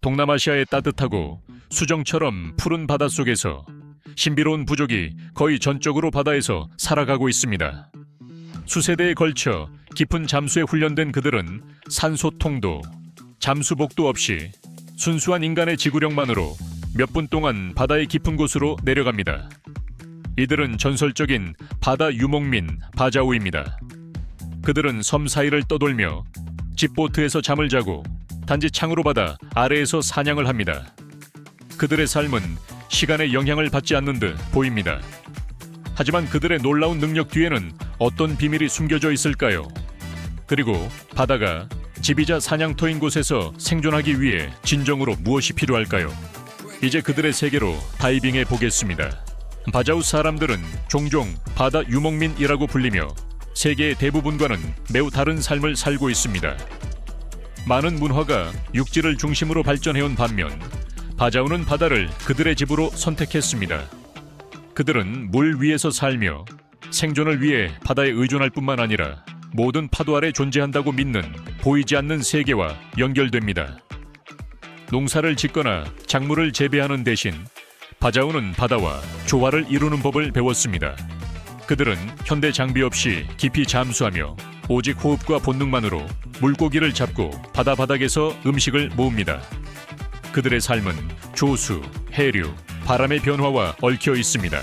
동남아시아의 따뜻하고 수정처럼 푸른 바닷속에서 신비로운 부족이 거의 전적으로 바다에서 살아가고 있습니다. 수세대에 걸쳐 깊은 잠수에 훈련된 그들은 산소통도, 잠수복도 없이 순수한 인간의 지구력만으로 몇 분 동안 바다의 깊은 곳으로 내려갑니다. 이들은 전설적인 바다 유목민 바자우입니다. 그들은 섬 사이를 떠돌며 집보트에서 잠을 자고 단지 창으로 바다 아래에서 사냥을 합니다. 그들의 삶은 시간의 영향을 받지 않는 듯 보입니다. 하지만 그들의 놀라운 능력 뒤에는 어떤 비밀이 숨겨져 있을까요? 그리고 바다가 집이자 사냥터인 곳에서 생존하기 위해 진정으로 무엇이 필요할까요? 이제 그들의 세계로 다이빙해 보겠습니다. 바자우 사람들은 종종 바다 유목민이라고 불리며 세계의 대부분과는 매우 다른 삶을 살고 있습니다. 많은 문화가 육지를 중심으로 발전해온 반면 바자우는 바다를 그들의 집으로 선택했습니다. 그들은 물 위에서 살며 생존을 위해 바다에 의존할 뿐만 아니라 모든 파도 아래 존재한다고 믿는 보이지 않는 세계와 연결됩니다. 농사를 짓거나 작물을 재배하는 대신 바자우는 바다와 조화를 이루는 법을 배웠습니다. 그들은 현대 장비 없이 깊이 잠수하며 오직 호흡과 본능만으로 물고기를 잡고 바다 바닥에서 음식을 모읍니다. 그들의 삶은 조수, 해류, 바람의 변화와 얽혀 있습니다.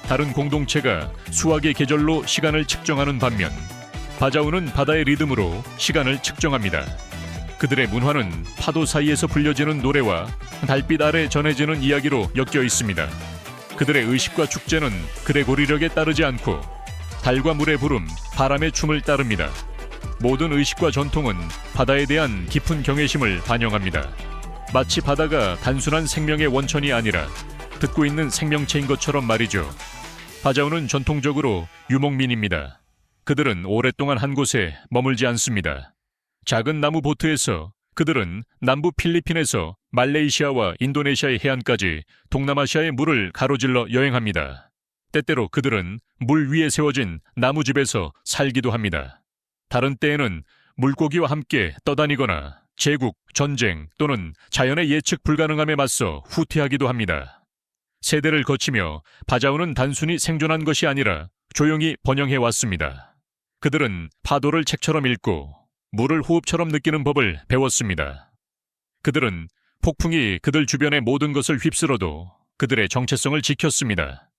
다른 공동체가 수학의 계절로 시간을 측정하는 반면 바자우는 바다의 리듬으로 시간을 측정합니다. 그들의 문화는 파도 사이에서 불려지는 노래와 달빛 아래 전해지는 이야기로 엮여 있습니다. 그들의 의식과 축제는 그레고리력에 따르지 않고 달과 물의 부름, 바람의 춤을 따릅니다. 모든 의식과 전통은 바다에 대한 깊은 경외심을 반영합니다. 마치 바다가 단순한 생명의 원천이 아니라 듣고 있는 생명체인 것처럼 말이죠. 바자우는 전통적으로 유목민입니다. 그들은 오랫동안 한 곳에 머물지 않습니다. 작은 나무 보트에서 그들은 남부 필리핀에서 말레이시아와 인도네시아의 해안까지 동남아시아의 물을 가로질러 여행합니다. 때때로 그들은 물 위에 세워진 나무집에서 살기도 합니다. 다른 때에는 물고기와 함께 떠다니거나 제국, 전쟁 또는 자연의 예측 불가능함에 맞서 후퇴하기도 합니다. 세대를 거치며 바자우는 단순히 생존한 것이 아니라 조용히 번영해 왔습니다. 그들은 파도를 책처럼 읽고 물을 호흡처럼 느끼는 법을 배웠습니다. 그들은 폭풍이 그들 주변의 모든 것을 휩쓸어도 그들의 정체성을 지켰습니다.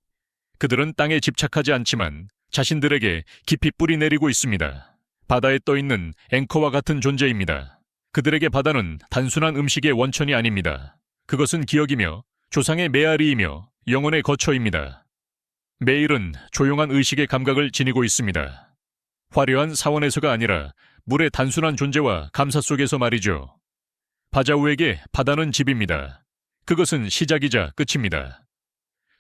그들은 땅에 집착하지 않지만 자신들에게 깊이 뿌리 내리고 있습니다. 바다에 떠있는 앵커와 같은 존재입니다. 그들에게 바다는 단순한 음식의 원천이 아닙니다. 그것은 기억이며 조상의 메아리이며 영혼의 거처입니다. 매일은 조용한 의식의 감각을 지니고 있습니다. 화려한 사원에서가 아니라 물의 단순한 존재와 감사 속에서 말이죠. 바자우에게 바다는 집입니다. 그것은 시작이자 끝입니다.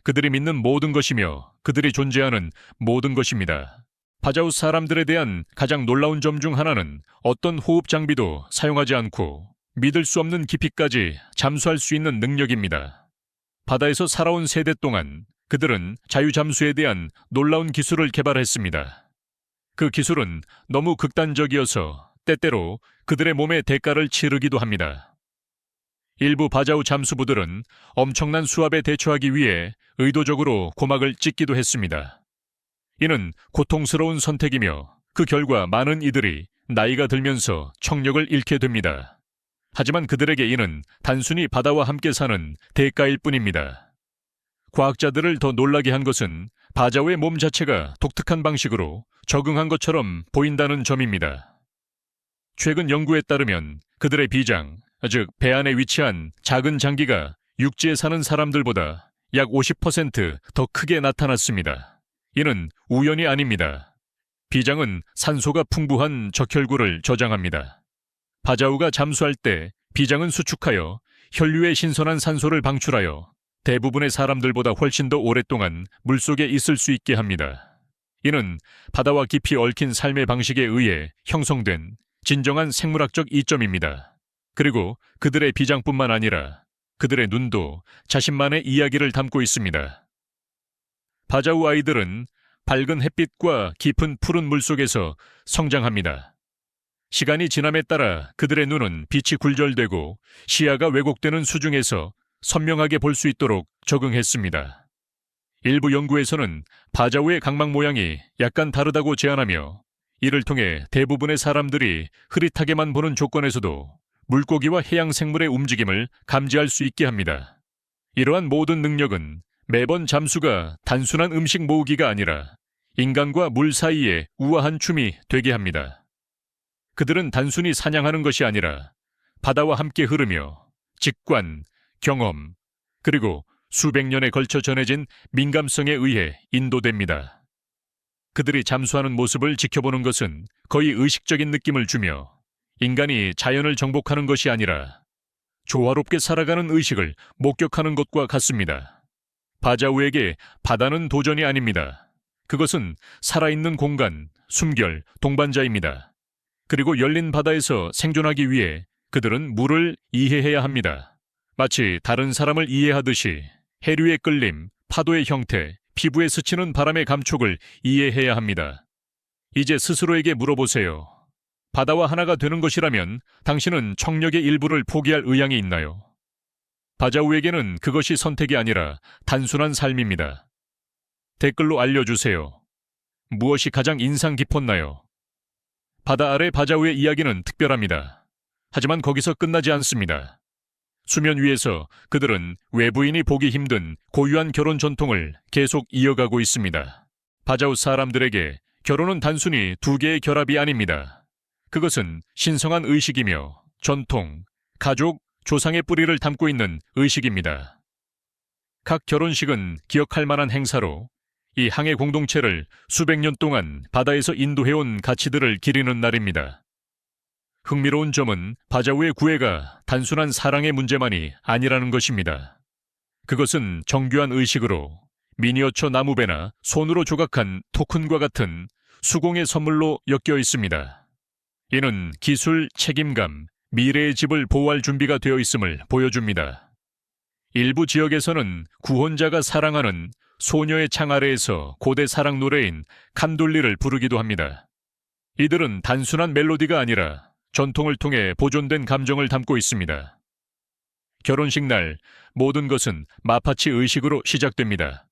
그들이 믿는 모든 것이며 그들이 존재하는 모든 것입니다. 바자우 사람들에 대한 가장 놀라운 점 중 하나는 어떤 호흡 장비도 사용하지 않고 믿을 수 없는 깊이까지 잠수할 수 있는 능력입니다. 바다에서 살아온 세대 동안 그들은 자유잠수에 대한 놀라운 기술을 개발했습니다. 그 기술은 너무 극단적이어서 때때로 그들의 몸에 대가를 치르기도 합니다. 일부 바자우 잠수부들은 엄청난 수압에 대처하기 위해 의도적으로 고막을 찢기도 했습니다. 이는 고통스러운 선택이며 그 결과 많은 이들이 나이가 들면서 청력을 잃게 됩니다. 하지만 그들에게 이는 단순히 바다와 함께 사는 대가일 뿐입니다. 과학자들을 더 놀라게 한 것은 바자우의 몸 자체가 독특한 방식으로 적응한 것처럼 보인다는 점입니다. 최근 연구에 따르면 그들의 비장, 즉 배 안에 위치한 작은 장기가 육지에 사는 사람들보다 약 50% 크게 나타났습니다. 이는 우연이 아닙니다. 비장은 산소가 풍부한 적혈구를 저장합니다. 바자우가 잠수할 때 비장은 수축하여 혈류의 신선한 산소를 방출하여 대부분의 사람들보다 훨씬 더 오랫동안 물속에 있을 수 있게 합니다. 이는 바다와 깊이 얽힌 삶의 방식에 의해 형성된 진정한 생물학적 이점입니다. 그리고 그들의 비장뿐만 아니라 그들의 눈도 자신만의 이야기를 담고 있습니다. 바자우 아이들은 밝은 햇빛과 깊은 푸른 물속에서 성장합니다. 시간이 지남에 따라 그들의 눈은 빛이 굴절되고 시야가 왜곡되는 수중에서 선명하게 볼 수 있도록 적응했습니다. 일부 연구에서는 바자우의 각막 모양이 약간 다르다고 제안하며 이를 통해 대부분의 사람들이 흐릿하게만 보는 조건에서도 물고기와 해양 생물의 움직임을 감지할 수 있게 합니다. 이러한 모든 능력은 매번 잠수가 단순한 음식 모으기가 아니라 인간과 물 사이의 우아한 춤이 되게 합니다. 그들은 단순히 사냥하는 것이 아니라 바다와 함께 흐르며 직관, 경험, 그리고 수백 년에 걸쳐 전해진 민감성에 의해 인도됩니다. 그들이 잠수하는 모습을 지켜보는 것은 거의 의식적인 느낌을 주며 인간이 자연을 정복하는 것이 아니라 조화롭게 살아가는 의식을 목격하는 것과 같습니다. 바자우에게 바다는 도전이 아닙니다. 그것은 살아있는 공간, 숨결, 동반자입니다. 그리고 열린 바다에서 생존하기 위해 그들은 물을 이해해야 합니다. 마치 다른 사람을 이해하듯이 해류의 끌림, 파도의 형태, 피부에 스치는 바람의 감촉을 이해해야 합니다. 이제 스스로에게 물어보세요. 바다와 하나가 되는 것이라면 당신은 청력의 일부를 포기할 의향이 있나요? 바자우에게는 그것이 선택이 아니라 단순한 삶입니다. 댓글로 알려주세요. 무엇이 가장 인상 깊었나요? 바다 아래 바자우의 이야기는 특별합니다. 하지만 거기서 끝나지 않습니다. 수면 위에서 그들은 외부인이 보기 힘든 고유한 결혼 전통을 계속 이어가고 있습니다. 바자우 사람들에게 결혼은 단순히 두 개의 결합이 아닙니다. 그것은 신성한 의식이며 전통, 가족, 조상의 뿌리를 담고 있는 의식입니다. 각 결혼식은 기억할 만한 행사로 이 항해 공동체를 수백 년 동안 바다에서 인도해온 가치들을 기리는 날입니다. 흥미로운 점은 바자우의 구애가 단순한 사랑의 문제만이 아니라는 것입니다. 그것은 정교한 의식으로 미니어처 나무배나 손으로 조각한 토큰과 같은 수공의 선물로 엮여 있습니다. 이는 기술, 책임감, 미래의 집을 보호할 준비가 되어 있음을 보여줍니다. 일부 지역에서는 구혼자가 사랑하는 소녀의 창 아래에서 고대 사랑 노래인 칸돌리를 부르기도 합니다. 이들은 단순한 멜로디가 아니라 전통을 통해 보존된 감정을 담고 있습니다. 결혼식 날 모든 것은 마파치 의식으로 시작됩니다.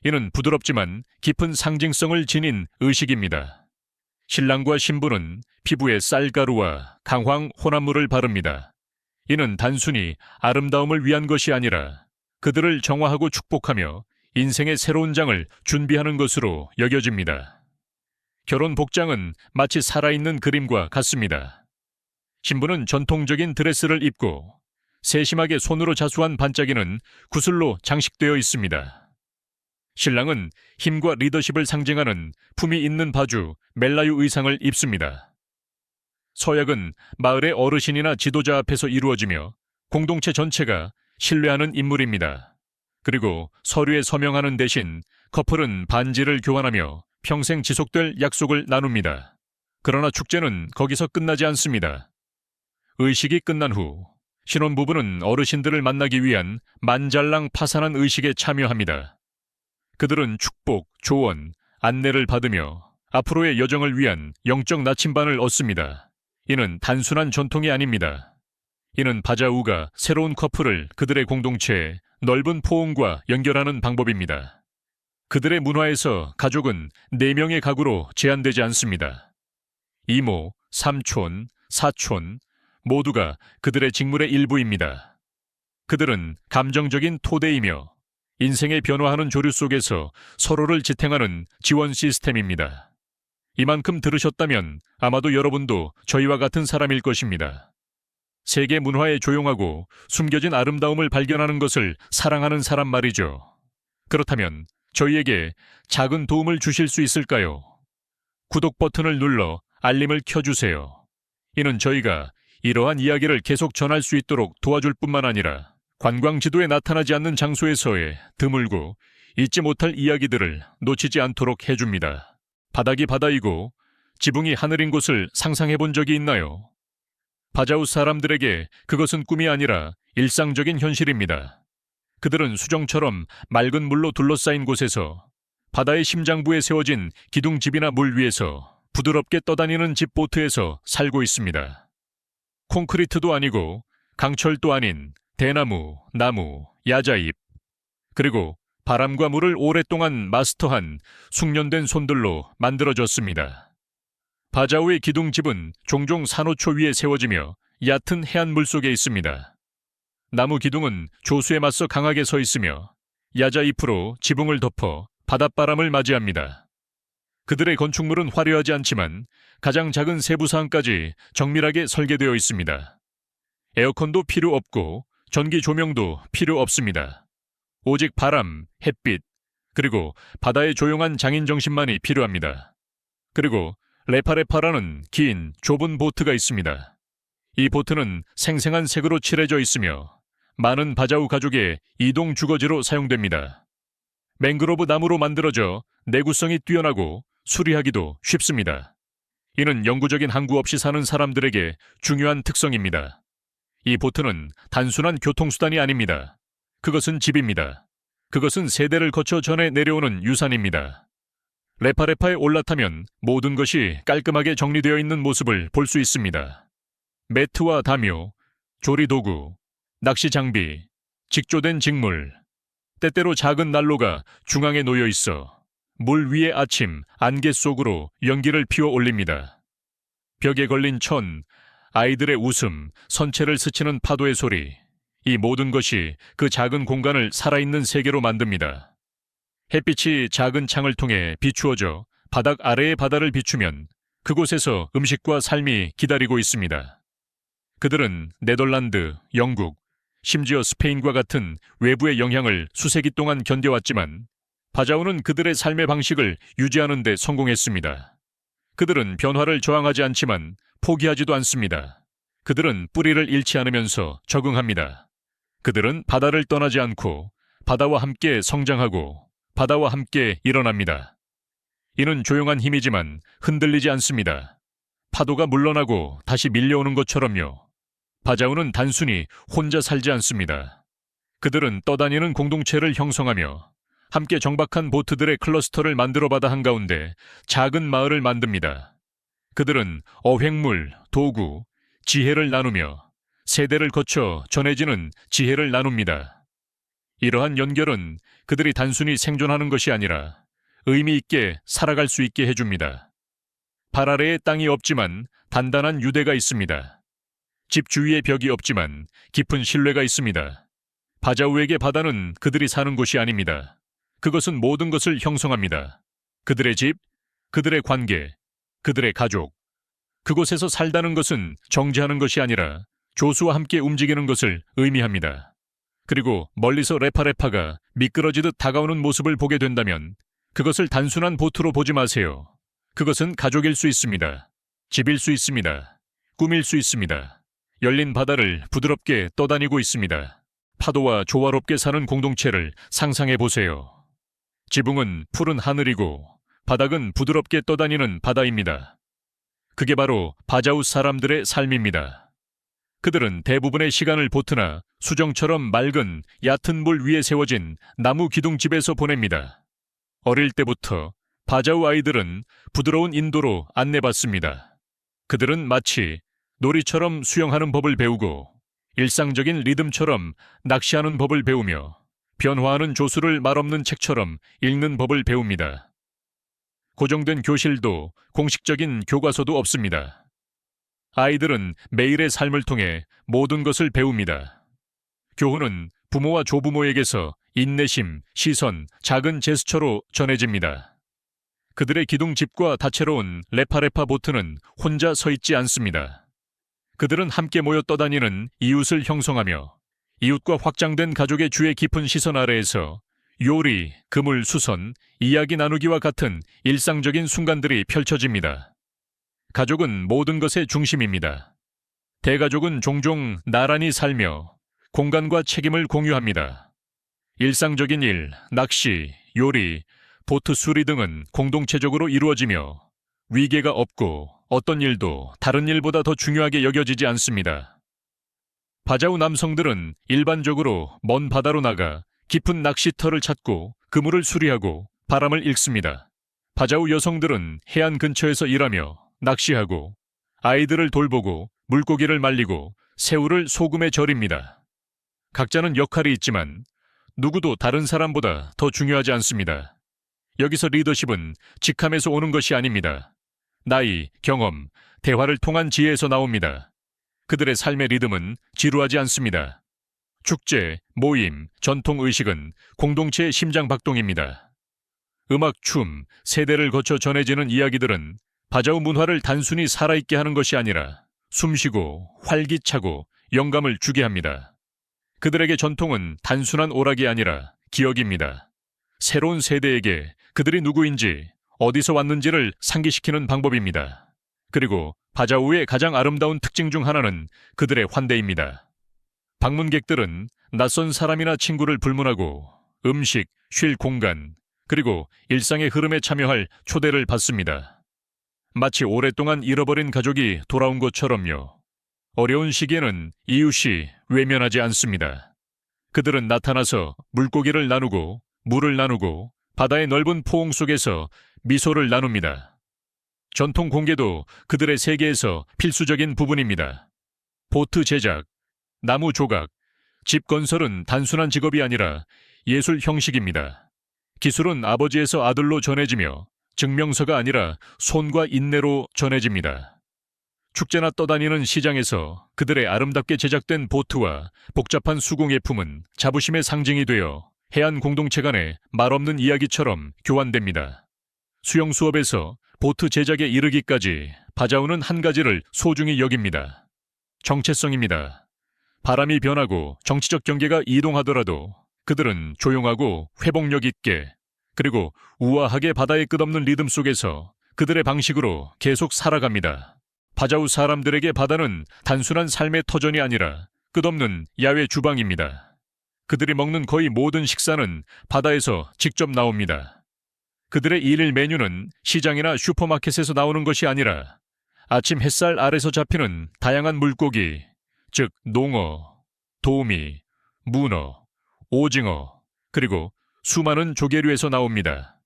이는 부드럽지만 깊은 상징성을 지닌 의식입니다. 신랑과 신부는 피부에 쌀가루와 강황 혼합물을 바릅니다. 이는 단순히 아름다움을 위한 것이 아니라 그들을 정화하고 축복하며 인생의 새로운 장을 준비하는 것으로 여겨집니다. 결혼 복장은 마치 살아있는 그림과 같습니다. 신부는 전통적인 드레스를 입고 세심하게 손으로 자수한 반짝이는 구슬로 장식되어 있습니다. 신랑은 힘과 리더십을 상징하는 품이 있는 바주, 멜라유 의상을 입습니다. 서약은 마을의 어르신이나 지도자 앞에서 이루어지며 공동체 전체가 신뢰하는 인물입니다. 그리고 서류에 서명하는 대신 커플은 반지를 교환하며 평생 지속될 약속을 나눕니다. 그러나 축제는 거기서 끝나지 않습니다. 의식이 끝난 후 신혼부부는 어르신들을 만나기 위한 만잘랑 파산한 의식에 참여합니다. 그들은 축복, 조언, 안내를 받으며 앞으로의 여정을 위한 영적 나침반을 얻습니다. 이는 단순한 전통이 아닙니다. 이는 바자우가 새로운 커플을 그들의 공동체에 넓은 포옹과 연결하는 방법입니다. 그들의 문화에서 가족은 4명의 가구로 제한되지 않습니다. 이모, 삼촌, 사촌 모두가 그들의 직물의 일부입니다. 그들은 감정적인 토대이며 인생의 변화하는 조류 속에서 서로를 지탱하는 지원 시스템입니다. 이만큼 들으셨다면 아마도 여러분도 저희와 같은 사람일 것입니다. 세계 문화의 조용하고 숨겨진 아름다움을 발견하는 것을 사랑하는 사람 말이죠. 그렇다면 저희에게 작은 도움을 주실 수 있을까요? 구독 버튼을 눌러 알림을 켜주세요. 이는 저희가 이러한 이야기를 계속 전할 수 있도록 도와줄 뿐만 아니라 관광 지도에 나타나지 않는 장소에서의 드물고 잊지 못할 이야기들을 놓치지 않도록 해줍니다. 바닥이 바다이고 지붕이 하늘인 곳을 상상해 본 적이 있나요? 바자우 사람들에게 그것은 꿈이 아니라 일상적인 현실입니다. 그들은 수정처럼 맑은 물로 둘러싸인 곳에서 바다의 심장부에 세워진 기둥집이나 물 위에서 부드럽게 떠다니는 집 보트에서 살고 있습니다. 콘크리트도 아니고 강철도 아닌 대나무, 나무, 야자잎, 그리고 바람과 물을 오랫동안 마스터한 숙련된 손들로 만들어졌습니다. 바자우의 기둥집은 종종 산호초 위에 세워지며 얕은 해안 물속에 있습니다. 나무 기둥은 조수에 맞서 강하게 서 있으며 야자잎으로 지붕을 덮어 바닷바람을 맞이합니다. 그들의 건축물은 화려하지 않지만 가장 작은 세부 사항까지 정밀하게 설계되어 있습니다. 에어컨도 필요 없고 전기 조명도 필요 없습니다. 오직 바람, 햇빛, 그리고 바다의 조용한 장인정신만이 필요합니다. 그리고 레파레파라는 긴, 좁은 보트가 있습니다. 이 보트는 생생한 색으로 칠해져 있으며 많은 바자우 가족의 이동 주거지로 사용됩니다. 맹그로브 나무로 만들어져 내구성이 뛰어나고 수리하기도 쉽습니다. 이는 영구적인 항구 없이 사는 사람들에게 중요한 특성입니다. 이 보트는 단순한 교통수단이 아닙니다. 그것은 집입니다. 그것은 세대를 거쳐 전해 내려오는 유산입니다. 레파레파에 올라타면 모든 것이 깔끔하게 정리되어 있는 모습을 볼 수 있습니다. 매트와 담요, 조리도구, 낚시 장비, 직조된 직물, 때때로 작은 난로가 중앙에 놓여 있어 물 위의 아침, 안개 속으로 연기를 피워 올립니다. 벽에 걸린 천, 아이들의 웃음, 선체를 스치는 파도의 소리, 이 모든 것이 그 작은 공간을 살아있는 세계로 만듭니다. 햇빛이 작은 창을 통해 비추어져 바닥 아래의 바다를 비추면 그곳에서 음식과 삶이 기다리고 있습니다. 그들은 네덜란드, 영국, 심지어 스페인과 같은 외부의 영향을 수세기 동안 견뎌왔지만 바자우는 그들의 삶의 방식을 유지하는 데 성공했습니다. 그들은 변화를 저항하지 않지만 포기하지도 않습니다. 그들은 뿌리를 잃지 않으면서 적응합니다. 그들은 바다를 떠나지 않고 바다와 함께 성장하고 바다와 함께 일어납니다. 이는 조용한 힘이지만 흔들리지 않습니다. 파도가 물러나고 다시 밀려오는 것처럼요. 바자우는 단순히 혼자 살지 않습니다. 그들은 떠다니는 공동체를 형성하며 함께 정박한 보트들의 클러스터를 만들어받아 한가운데 작은 마을을 만듭니다. 그들은 어획물, 도구, 지혜를 나누며 세대를 거쳐 전해지는 지혜를 나눕니다. 이러한 연결은 그들이 단순히 생존하는 것이 아니라 의미 있게 살아갈 수 있게 해줍니다. 발 아래에 땅이 없지만 단단한 유대가 있습니다. 집 주위에 벽이 없지만 깊은 신뢰가 있습니다. 바자우에게 바다는 그들이 사는 곳이 아닙니다. 그것은 모든 것을 형성합니다. 그들의 집, 그들의 관계, 그들의 가족. 그곳에서 살다는 것은 정지하는 것이 아니라 조수와 함께 움직이는 것을 의미합니다. 그리고 멀리서 레파레파가 미끄러지듯 다가오는 모습을 보게 된다면 그것을 단순한 보트로 보지 마세요. 그것은 가족일 수 있습니다. 집일 수 있습니다. 꿈일 수 있습니다. 열린 바다를 부드럽게 떠다니고 있습니다. 파도와 조화롭게 사는 공동체를 상상해 보세요. 지붕은 푸른 하늘이고 바닥은 부드럽게 떠다니는 바다입니다. 그게 바로 바자우 사람들의 삶입니다. 그들은 대부분의 시간을 보트나 수정처럼 맑은 얕은 물 위에 세워진 나무 기둥집에서 보냅니다. 어릴 때부터 바자우 아이들은 부드러운 인도로 안내받습니다. 그들은 마치 놀이처럼 수영하는 법을 배우고 일상적인 리듬처럼 낚시하는 법을 배우며 변화하는 조수를 말없는 책처럼 읽는 법을 배웁니다. 고정된 교실도 공식적인 교과서도 없습니다. 아이들은 매일의 삶을 통해 모든 것을 배웁니다. 교훈은 부모와 조부모에게서 인내심, 시선, 작은 제스처로 전해집니다. 그들의 기둥집과 다채로운 레파레파 보트는 혼자 서 있지 않습니다. 그들은 함께 모여 떠다니는 이웃을 형성하며 이웃과 확장된 가족의 주의 깊은 시선 아래에서 요리, 그물, 수선, 이야기 나누기와 같은 일상적인 순간들이 펼쳐집니다. 가족은 모든 것의 중심입니다. 대가족은 종종 나란히 살며 공간과 책임을 공유합니다. 일상적인 일, 낚시, 요리, 보트 수리 등은 공동체적으로 이루어지며 위계가 없고 어떤 일도 다른 일보다 더 중요하게 여겨지지 않습니다. 바자우 남성들은 일반적으로 먼 바다로 나가 깊은 낚시터를 찾고 그물을 수리하고 바람을 읽습니다. 바자우 여성들은 해안 근처에서 일하며 낚시하고 아이들을 돌보고 물고기를 말리고 새우를 소금에 절입니다. 각자는 역할이 있지만 누구도 다른 사람보다 더 중요하지 않습니다. 여기서 리더십은 직함에서 오는 것이 아닙니다. 나이, 경험, 대화를 통한 지혜에서 나옵니다. 그들의 삶의 리듬은 지루하지 않습니다. 축제, 모임, 전통의식은 공동체의 심장박동입니다. 음악, 춤, 세대를 거쳐 전해지는 이야기들은 바자우 문화를 단순히 살아있게 하는 것이 아니라 숨쉬고 활기차고 영감을 주게 합니다. 그들에게 전통은 단순한 오락이 아니라 기억입니다. 새로운 세대에게 그들이 누구인지, 어디서 왔는지를 상기시키는 방법입니다. 그리고 바자우의 가장 아름다운 특징 중 하나는 그들의 환대입니다. 방문객들은 낯선 사람이나 친구를 불문하고 음식, 쉴 공간, 그리고 일상의 흐름에 참여할 초대를 받습니다. 마치 오랫동안 잃어버린 가족이 돌아온 것처럼요. 어려운 시기에는 이웃이 외면하지 않습니다. 그들은 나타나서 물고기를 나누고 물을 나누고 바다의 넓은 포옹 속에서 미소를 나눕니다. 전통 공예도 그들의 세계에서 필수적인 부분입니다. 보트 제작, 나무 조각, 집 건설은 단순한 직업이 아니라 예술 형식입니다. 기술은 아버지에서 아들로 전해지며 증명서가 아니라 손과 인내로 전해집니다. 축제나 떠다니는 시장에서 그들의 아름답게 제작된 보트와 복잡한 수공예품은 자부심의 상징이 되어 해안 공동체 간의 말없는 이야기처럼 교환됩니다. 수영 수업에서 보트 제작에 이르기까지 바자우는 한 가지를 소중히 여깁니다. 정체성입니다. 바람이 변하고 정치적 경계가 이동하더라도 그들은 조용하고 회복력 있게 그리고 우아하게 바다의 끝없는 리듬 속에서 그들의 방식으로 계속 살아갑니다. 바자우 사람들에게 바다는 단순한 삶의 터전이 아니라 끝없는 야외 주방입니다. 그들이 먹는 거의 모든 식사는 바다에서 직접 나옵니다. 그들의 일일 메뉴는 시장이나 슈퍼마켓에서 나오는 것이 아니라 아침 햇살 아래서 잡히는 다양한 물고기, 즉 농어, 도미, 문어, 오징어, 그리고 수많은 조개류에서 나옵니다.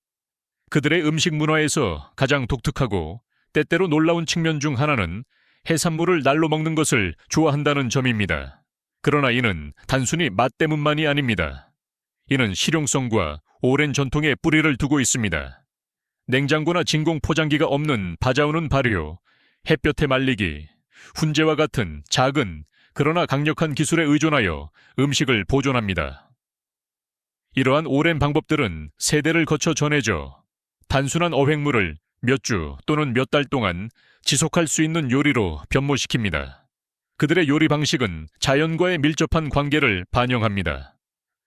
그들의 음식 문화에서 가장 독특하고 때때로 놀라운 측면 중 하나는 해산물을 날로 먹는 것을 좋아한다는 점입니다. 그러나 이는 단순히 맛 때문만이 아닙니다. 이는 실용성과 오랜 전통에 뿌리를 두고 있습니다. 냉장고나 진공 포장기가 없는 바자우는 발효, 햇볕에 말리기, 훈제와 같은 작은 그러나 강력한 기술에 의존하여 음식을 보존합니다. 이러한 오랜 방법들은 세대를 거쳐 전해져 단순한 어획물을 몇 주 또는 몇 달 동안 지속할 수 있는 요리로 변모시킵니다. 그들의 요리 방식은 자연과의 밀접한 관계를 반영합니다.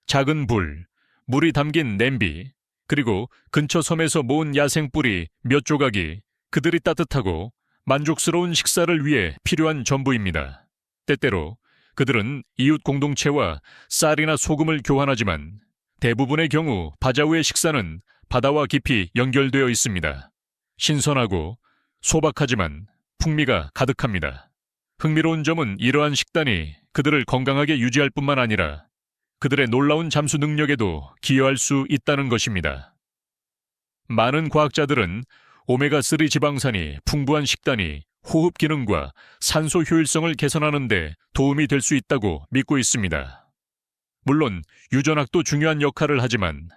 작은 불, 물이 담긴 냄비, 그리고 근처 섬에서 모은 야생 뿌리 몇 조각이 그들이 따뜻하고 만족스러운 식사를 위해 필요한 전부입니다. 때때로 그들은 이웃 공동체와 쌀이나 소금을 교환하지만 대부분의 경우 바자우의 식사는 바다와 깊이 연결되어 있습니다. 신선하고 소박하지만 풍미가 가득합니다. 흥미로운 점은 이러한 식단이 그들을 건강하게 유지할 뿐만 아니라 그들의 놀라운 잠수 능력에도 기여할 수 있다는 것입니다. 많은 과학자들은 오메가3 지방산이 풍부한 식단이 호흡 기능과 산소 효율성을 개선하는 데 도움이 될 수 있다고 믿고 있습니다. 물론 유전학도 중요한 역할을 하지만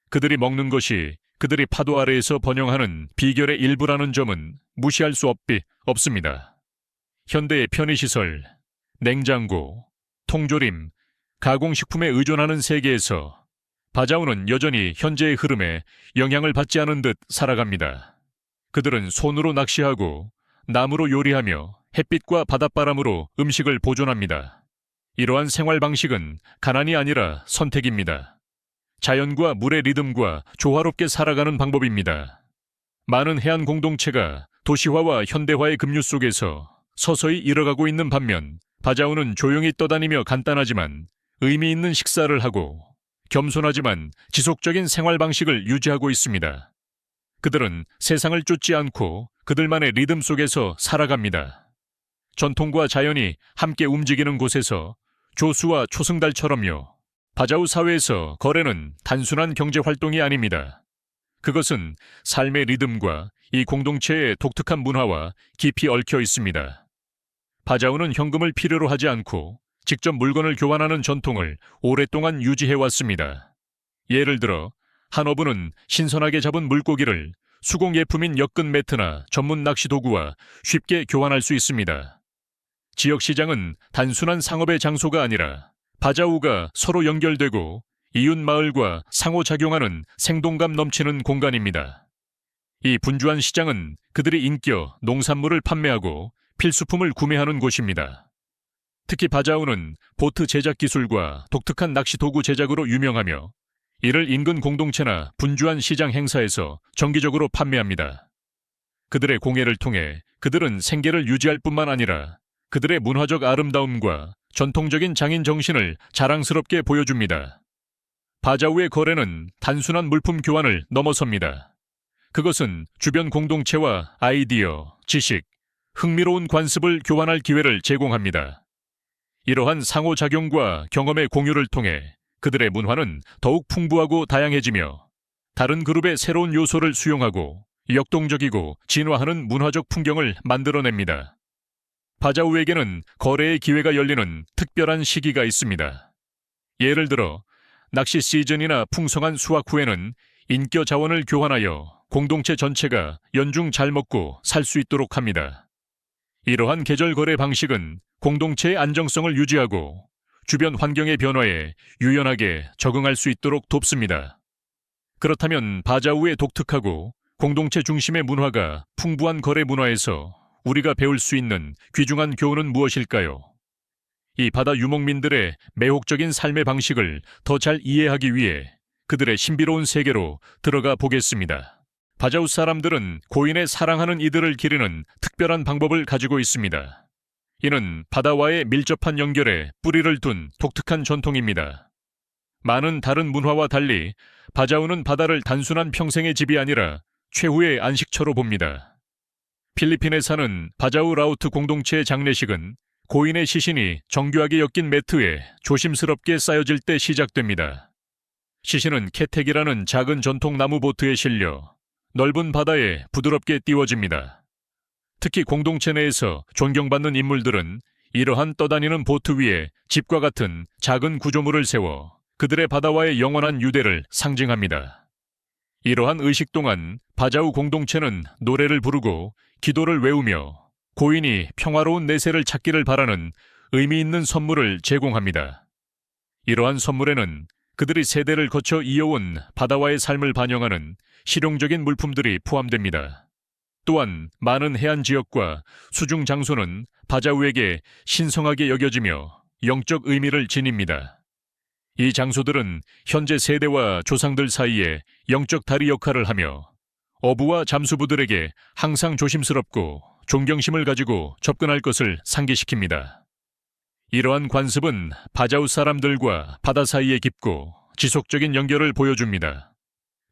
그들이 먹는 것이 그들이 파도 아래에서 번영하는 비결의 일부라는 점은 무시할 수 없습니다. 현대의 편의시설, 냉장고, 통조림, 가공식품에 의존하는 세계에서 바자우는 여전히 현재의 흐름에 영향을 받지 않은 듯 살아갑니다. 그들은 손으로 낚시하고 나무로 요리하며 햇빛과 바닷바람으로 음식을 보존합니다. 이러한 생활 방식은 가난이 아니라 선택입니다. 자연과 물의 리듬과 조화롭게 살아가는 방법입니다. 많은 해안 공동체가 도시화와 현대화의 급류 속에서 서서히 잃어가고 있는 반면 바자우는 조용히 떠다니며 간단하지만 의미 있는 식사를 하고 겸손하지만 지속적인 생활 방식을 유지하고 있습니다. 그들은 세상을 쫓지 않고 그들만의 리듬 속에서 살아갑니다. 전통과 자연이 함께 움직이는 곳에서 조수와 초승달처럼요. 바자우 사회에서 거래는 단순한 경제 활동이 아닙니다. 그것은 삶의 리듬과 이 공동체의 독특한 문화와 깊이 얽혀 있습니다. 바자우는 현금을 필요로 하지 않고 직접 물건을 교환하는 전통을 오랫동안 유지해왔습니다. 예를 들어 한 어부는 신선하게 잡은 물고기를 수공예품인 엮은 매트나 전문 낚시 도구와 쉽게 교환할 수 있습니다. 지역시장은 단순한 상업의 장소가 아니라 바자우가 서로 연결되고 이웃 마을과 상호작용하는 생동감 넘치는 공간입니다. 이 분주한 시장은 그들이 인겨 농산물을 판매하고 필수품을 구매하는 곳입니다. 특히 바자우는 보트 제작 기술과 독특한 낚시 도구 제작으로 유명하며 이를 인근 공동체나 분주한 시장 행사에서 정기적으로 판매합니다. 그들의 공예를 통해 그들은 생계를 유지할 뿐만 아니라 그들의 문화적 아름다움과 전통적인 장인 정신을 자랑스럽게 보여줍니다. 바자우의 거래는 단순한 물품 교환을 넘어섭니다. 그것은 주변 공동체와 아이디어, 지식, 흥미로운 관습을 교환할 기회를 제공합니다. 이러한 상호작용과 경험의 공유를 통해 그들의 문화는 더욱 풍부하고 다양해지며 다른 그룹의 새로운 요소를 수용하고 역동적이고 진화하는 문화적 풍경을 만들어냅니다. 바자우에게는 거래의 기회가 열리는 특별한 시기가 있습니다. 예를 들어 낚시 시즌이나 풍성한 수확 후에는 인겨 자원을 교환하여 공동체 전체가 연중 잘 먹고 살 수 있도록 합니다. 이러한 계절 거래 방식은 공동체의 안정성을 유지하고 주변 환경의 변화에 유연하게 적응할 수 있도록 돕습니다. 그렇다면 바자우의 독특하고 공동체 중심의 문화가 풍부한 거래 문화에서 우리가 배울 수 있는 귀중한 교훈은 무엇일까요? 이 바다 유목민들의 매혹적인 삶의 방식을 더 잘 이해하기 위해 그들의 신비로운 세계로 들어가 보겠습니다. 바자우 사람들은 고인의 사랑하는 이들을 기리는 특별한 방법을 가지고 있습니다. 이는 바다와의 밀접한 연결에 뿌리를 둔 독특한 전통입니다. 많은 다른 문화와 달리 바자우는 바다를 단순한 평생의 집이 아니라 최후의 안식처로 봅니다. 필리핀에 사는 바자우 라우트 공동체의 장례식은 고인의 시신이 정교하게 엮인 매트에 조심스럽게 쌓여질 때 시작됩니다. 시신은 케텍이라는 작은 전통 나무 보트에 실려 넓은 바다에 부드럽게 띄워집니다. 특히 공동체 내에서 존경받는 인물들은 이러한 떠다니는 보트 위에 집과 같은 작은 구조물을 세워 그들의 바다와의 영원한 유대를 상징합니다. 이러한 의식 동안 바자우 공동체는 노래를 부르고 기도를 외우며 고인이 평화로운 내세를 찾기를 바라는 의미 있는 선물을 제공합니다. 이러한 선물에는 그들이 세대를 거쳐 이어온 바다와의 삶을 반영하는 실용적인 물품들이 포함됩니다. 또한 많은 해안 지역과 수중 장소는 바자우에게 신성하게 여겨지며 영적 의미를 지닙니다. 이 장소들은 현재 세대와 조상들 사이에 영적 다리 역할을 하며 어부와 잠수부들에게 항상 조심스럽고 존경심을 가지고 접근할 것을 상기시킵니다. 이러한 관습은 바자우 사람들과 바다 사이에 깊고 지속적인 연결을 보여줍니다.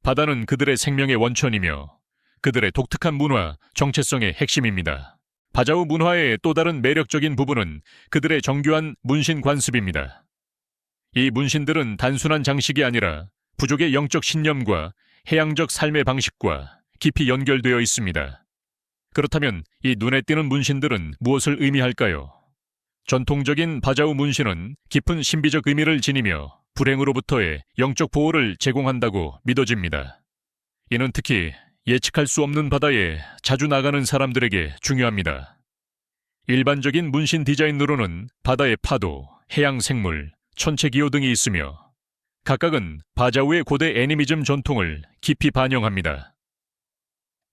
바다는 그들의 생명의 원천이며 그들의 독특한 문화, 정체성의 핵심입니다. 바자우 문화의 또 다른 매력적인 부분은 그들의 정교한 문신 관습입니다. 이 문신들은 단순한 장식이 아니라 부족의 영적 신념과 해양적 삶의 방식과 깊이 연결되어 있습니다. 그렇다면 이 눈에 띄는 문신들은 무엇을 의미할까요? 전통적인 바자우 문신은 깊은 신비적 의미를 지니며 불행으로부터의 영적 보호를 제공한다고 믿어집니다. 이는 특히 예측할 수 없는 바다에 자주 나가는 사람들에게 중요합니다. 일반적인 문신 디자인으로는 바다의 파도, 해양 생물, 천체 기호 등이 있으며 각각은 바자우의 고대 애니미즘 전통을 깊이 반영합니다.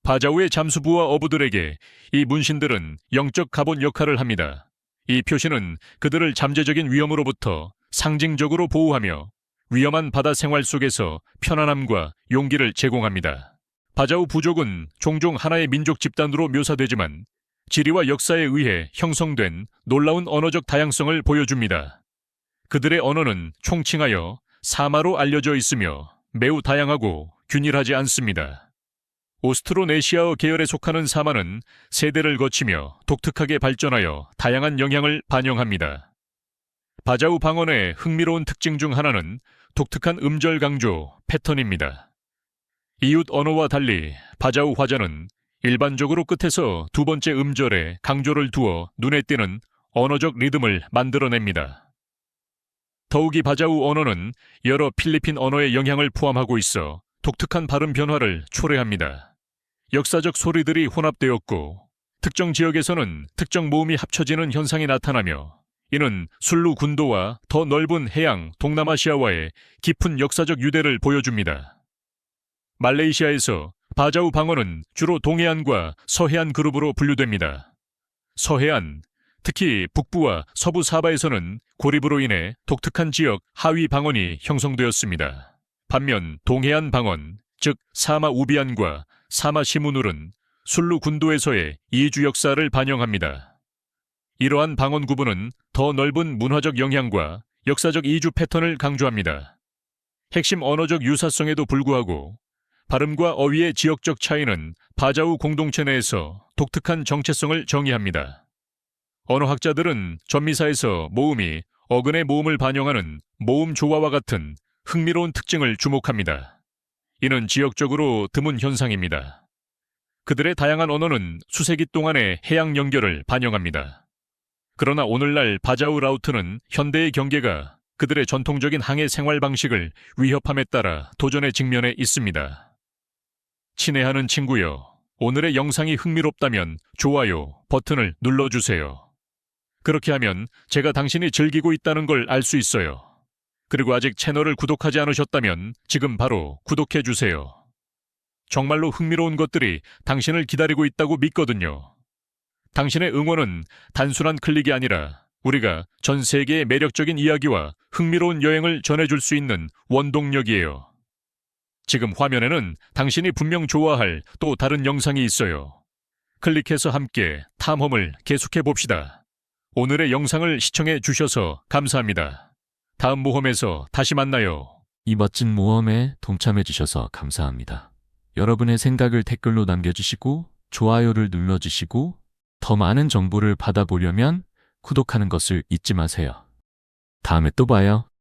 바자우의 잠수부와 어부들에게 이 문신들은 영적 갑옷 역할을 합니다. 이 표시는 그들을 잠재적인 위험으로부터 상징적으로 보호하며 위험한 바다 생활 속에서 편안함과 용기를 제공합니다. 바자우 부족은 종종 하나의 민족 집단으로 묘사되지만 지리와 역사에 의해 형성된 놀라운 언어적 다양성을 보여줍니다. 그들의 언어는 총칭하여 사마로 알려져 있으며 매우 다양하고 균일하지 않습니다. 오스트로네시아어 계열에 속하는 사마는 세대를 거치며 독특하게 발전하여 다양한 영향을 반영합니다. 바자우 방언의 흥미로운 특징 중 하나는 독특한 음절 강조 패턴입니다. 이웃 언어와 달리 바자우 화자는 일반적으로 끝에서 두 번째 음절에 강조를 두어 눈에 띄는 언어적 리듬을 만들어냅니다. 더욱이 바자우 언어는 여러 필리핀 언어의 영향을 포함하고 있어 독특한 발음 변화를 초래합니다. 역사적 소리들이 혼합되었고 특정 지역에서는 특정 모음이 합쳐지는 현상이 나타나며 이는 술루 군도와 더 넓은 해양 동남아시아와의 깊은 역사적 유대를 보여줍니다. 말레이시아에서 바자우 방언은 주로 동해안과 서해안 그룹으로 분류됩니다. 서해안, 특히 북부와 서부 사바에서는 고립으로 인해 독특한 지역 하위 방언이 형성되었습니다. 반면 동해안 방언, 즉 사마 우비안과 사마 시무눌은 술루 군도에서의 이주 역사를 반영합니다. 이러한 방언 구분은 더 넓은 문화적 영향과 역사적 이주 패턴을 강조합니다. 핵심 언어적 유사성에도 불구하고 발음과 어휘의 지역적 차이는 바자우 공동체 내에서 독특한 정체성을 정의합니다. 언어학자들은 전미사에서 모음이 어근의 모음을 반영하는 모음 조화와 같은 흥미로운 특징을 주목합니다. 이는 지역적으로 드문 현상입니다. 그들의 다양한 언어는 수세기 동안의 해양 연결을 반영합니다. 그러나 오늘날 바자우 라우트는 현대의 경계가 그들의 전통적인 항해 생활 방식을 위협함에 따라 도전에 직면해 있습니다. 친애하는 친구여, 오늘의 영상이 흥미롭다면 좋아요 버튼을 눌러주세요. 그렇게 하면 제가 당신이 즐기고 있다는 걸 알 수 있어요. 그리고 아직 채널을 구독하지 않으셨다면 지금 바로 구독해주세요. 정말로 흥미로운 것들이 당신을 기다리고 있다고 믿거든요. 당신의 응원은 단순한 클릭이 아니라 우리가 전 세계의 매력적인 이야기와 흥미로운 여행을 전해줄 수 있는 원동력이에요. 지금 화면에는 당신이 분명 좋아할 또 다른 영상이 있어요. 클릭해서 함께 탐험을 계속해 봅시다. 오늘의 영상을 시청해 주셔서 감사합니다. 다음 모험에서 다시 만나요. 이 멋진 모험에 동참해 주셔서 감사합니다. 여러분의 생각을 댓글로 남겨주시고 좋아요를 눌러주시고 더 많은 정보를 받아보려면 구독하는 것을 잊지 마세요. 다음에 또 봐요.